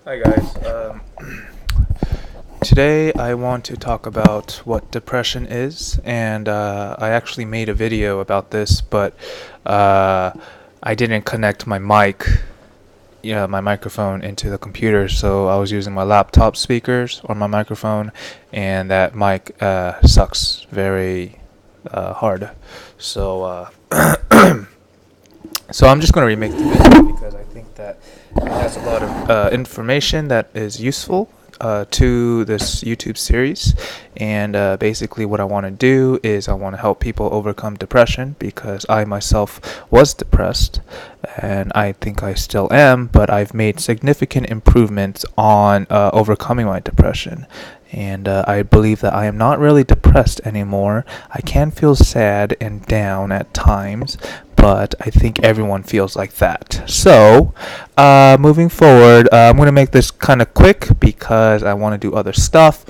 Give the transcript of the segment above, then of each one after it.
Hi guys. Today I want to talk about what depression is, and I actually made a video about this, but uh, I didn't connect my my microphone into the computer, so I was using my laptop speakers or my microphone, and that mic sucks very hard. So so I'm just going to remake the video because I think that it has a lot of information that is useful to this YouTube series. And basically, what I want to do is I want to help people overcome depression because I myself was depressed, and I think I still am, but I've made significant improvements on overcoming my depression. And I believe that I am not really depressed anymore. I can feel sad and down at times, but I think everyone feels like that. So, moving forward, I'm going to make this kind of quick because I want to do other stuff.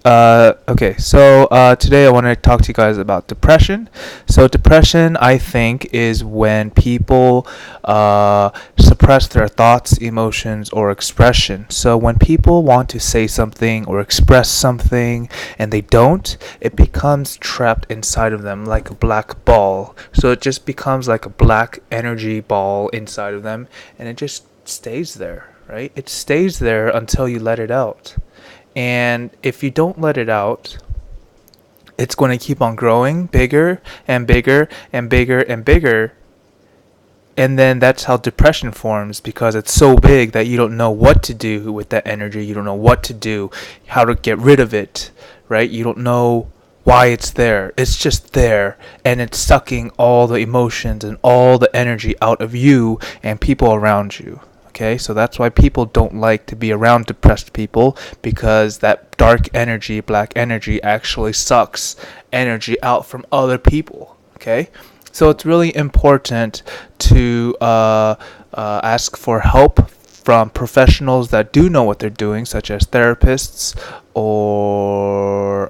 Okay, so today I want to talk to you guys about depression. So, depression, I think, is when people suppress their thoughts, emotions, or expression. So, when people want to say something or express something and they don't, it becomes trapped inside of them like a black ball. So, it just becomes like a black energy ball inside of them, and it just stays there, right? It stays there until you let it out. And if you don't let it out, it's going to keep on growing bigger and bigger and bigger and bigger. And then that's how depression forms because it's so big that you don't know what to do with that energy. You don't know what to do, how to get rid of it, right? You don't know why it's there. It's just there, and it's sucking all the emotions and all the energy out of you and people around you. Okay, so that's why people don't like to be around depressed people because that dark energy, black energy, actually sucks energy out from other people. Okay, so it's really important to ask for help from professionals that do know what they're doing, such as therapists or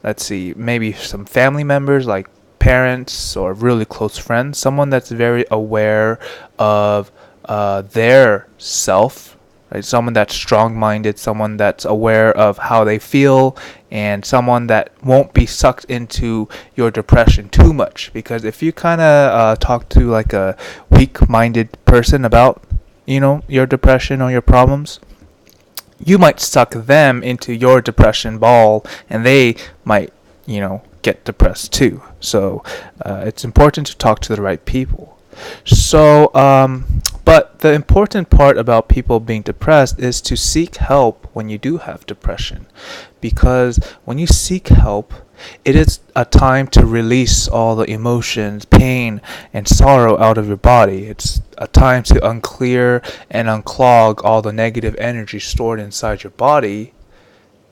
let's see, maybe some family members like parents or really close friends, someone that's very aware of their self, right? Someone that's strong-minded, someone that's aware of how they feel, and someone that won't be sucked into your depression too much. Because if you kind of talk to like a weak-minded person about, your depression or your problems, you might suck them into your depression ball, and they might, get depressed too. So it's important to talk to the right people. So, but the important part about people being depressed is to seek help when you do have depression. Because when you seek help, it is a time to release all the emotions, pain, and sorrow out of your body. It's a time to unclear and unclog all the negative energy stored inside your body.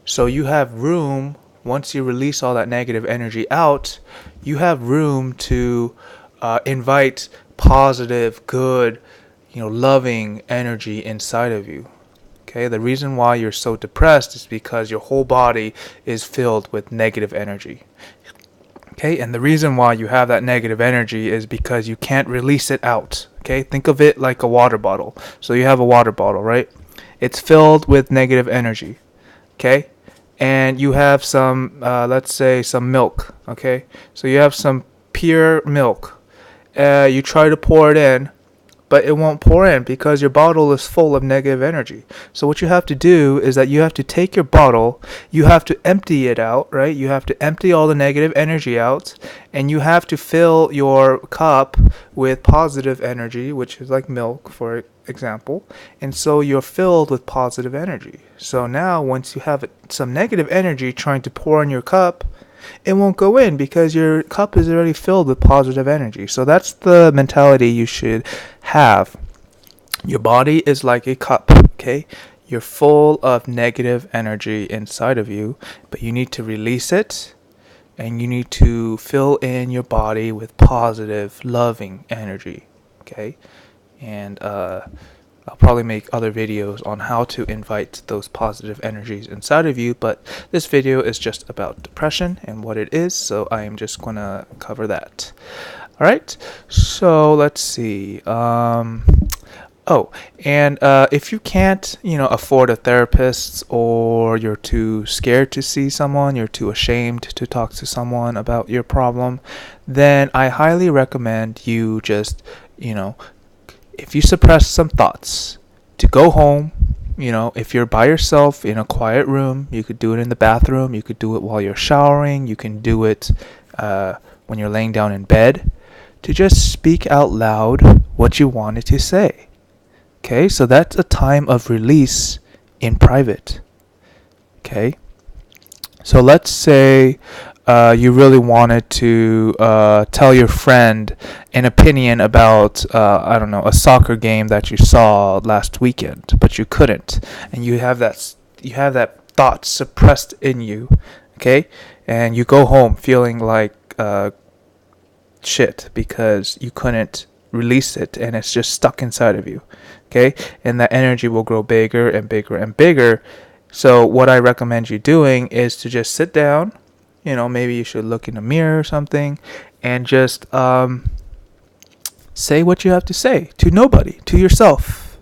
So you have room, once you release all that negative energy out, you have room to invite positive, good, loving energy inside of you. Okay, the reason why you're so depressed is because your whole body is filled with negative energy. Okay, and the reason why you have that negative energy is because you can't release it out. Okay, think of it like a water bottle. So you have a water bottle, right? It's filled with negative energy. Okay, and you have some, let's say, some milk. Okay, so you have some pure milk. You try to pour it in, but it won't pour in because your bottle is full of negative energy. So what you have to do is that you have to take your bottle, you have to empty it out, right? You have to empty all the negative energy out, and you have to fill your cup with positive energy, which is like milk, for example. And so you're filled with positive energy. So now once you have some negative energy trying to pour in your cup, it won't go in because your cup is already filled with positive energy. So that's the mentality you should have. Your body is like a cup, okay? You're full of negative energy inside of you, but you need to release it, and you need to fill in your body with positive, loving energy, okay? And I'll probably make other videos on how to invite those positive energies inside of you, but this video is just about depression and what it is, so I am just going to cover that. Alright, so let's see. Oh, and if you can't, afford a therapist, or you're too scared to see someone, you're too ashamed to talk to someone about your problem, then I highly recommend you just, you know, if you suppress some thoughts, to go home. If you're by yourself in a quiet room, you could do it in the bathroom, you could do it while you're showering, you can do it when you're laying down in bed, to just speak out loud what you wanted to say. Okay, so that's a time of release in private. Okay, so let's say you really wanted to tell your friend an opinion about, I don't know, a soccer game that you saw last weekend, but you couldn't, and you have that thought suppressed in you. Okay, and you go home feeling like shit because you couldn't release it, and it's just stuck inside of you. Okay, and that energy will grow bigger and bigger and bigger. So what I recommend you doing is to just sit down. Maybe you should look in the mirror or something, and just say what you have to say to nobody, to yourself.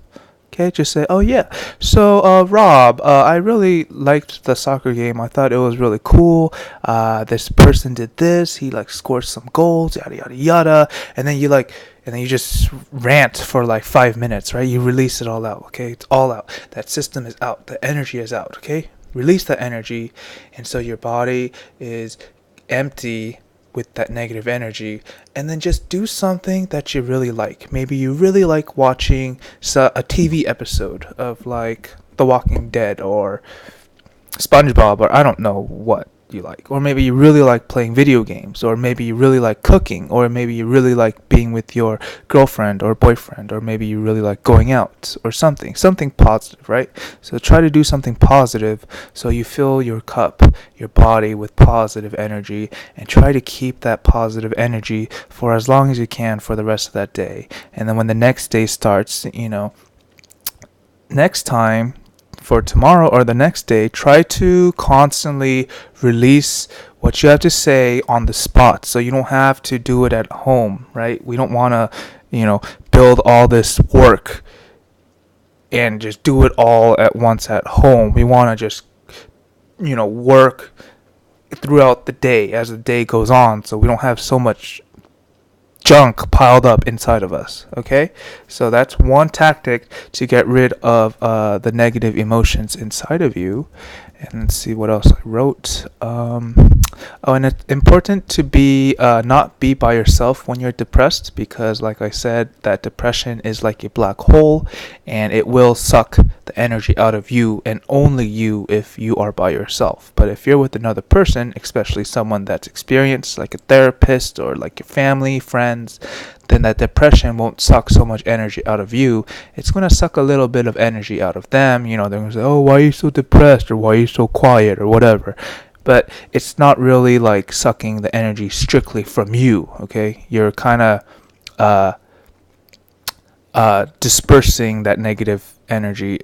Okay, just say, oh yeah, so Rob, I really liked the soccer game. I thought it was really cool. This person did this. He scored some goals, yada yada yada. And then you just rant for 5 minutes, right? You release it all out. Okay, it's all out. That system is out. The energy is out. Okay, release that energy, and so your body is empty with that negative energy, and then just do something that you really like. Maybe you really like watching a TV episode of The Walking Dead or SpongeBob, or I don't know what you like. Or maybe you really like playing video games, or maybe you really like cooking, or maybe you really like being with your girlfriend or boyfriend, or maybe you really like going out or something positive, right? So try to do something positive so you fill your cup, your body, with positive energy, and try to keep that positive energy for as long as you can for the rest of that day. And then when the next day starts, next time, for tomorrow or the next day, try to constantly release what you have to say on the spot, so you don't have to do it at home, right? We don't want to, build all this work and just do it all at once at home. We want to just, work throughout the day as the day goes on, so we don't have so much junk piled up inside of us. Okay, so that's one tactic to get rid of the negative emotions inside of you. And let's see what else I wrote. And it's important to not be by yourself when you're depressed, because like I said, that depression is like a black hole, and it will suck the energy out of you, and only you, if you are by yourself. But if you're with another person, especially someone that's experienced, like a therapist or like your family, friends, then that depression won't suck so much energy out of you. It's going to suck a little bit of energy out of them. They're going to say, oh, why are you so depressed, or why are you so quiet, or whatever. But it's not really sucking the energy strictly from you. Okay, you're kind of dispersing that negative energy.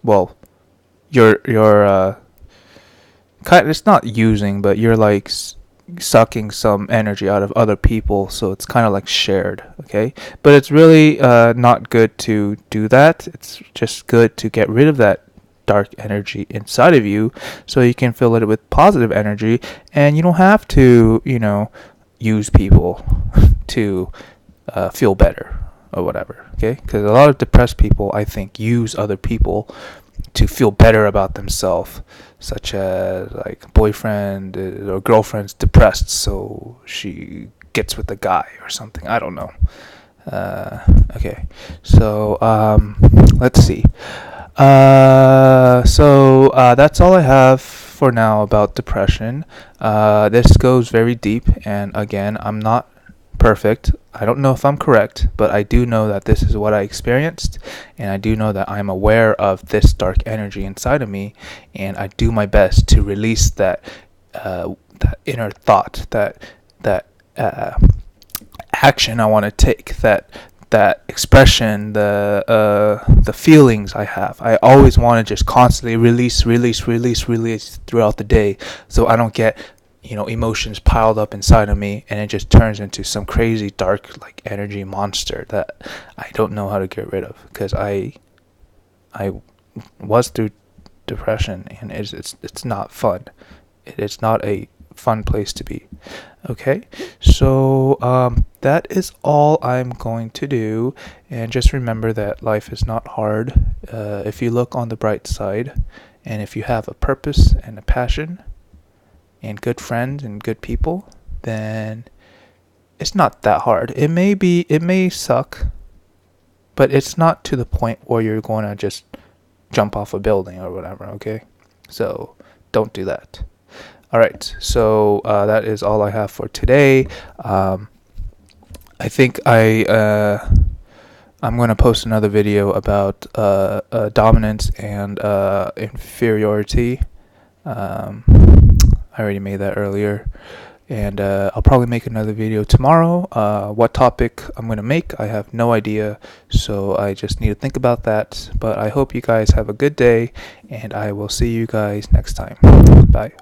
Well, you're it's not using, but you're sucking some energy out of other people, so it's kind of shared. Okay, but it's really not good to do that. It's just good to get rid of that dark energy inside of you, so you can fill it with positive energy, and you don't have to use people to feel better or whatever. Okay, because a lot of depressed people, I think, use other people to feel better about themselves, such as boyfriend or girlfriend's depressed, so she gets with a guy or something. I don't know. Okay, so let's see. So that's all I have for now about depression. This goes very deep, and again, I'm not perfect. I don't know if I'm correct, but I do know that this is what I experienced, and I do know that I'm aware of this dark energy inside of me, and I do my best to release that inner thought, that action I want to take, that expression, the feelings I have. I always want to just constantly release throughout the day, so I don't get emotions piled up inside of me, and it just turns into some crazy dark like energy monster that I don't know how to get rid of, because I was through depression, and it's not fun. It's not a fun place to be. Okay, so that is all I'm going to do, and just remember that life is not hard. If you look on the bright side, and if you have a purpose and a passion and good friends and good people, then it's not that hard. It may suck, but it's not to the point where you're going to just jump off a building or whatever, okay? So don't do that. All right, so that is all I have for today. I think I'm going to post another video about dominance and inferiority. I already made that earlier, and I'll probably make another video tomorrow. What topic I'm going to make, I have no idea, so I just need to think about that. But I hope you guys have a good day, and I will see you guys next time. Bye.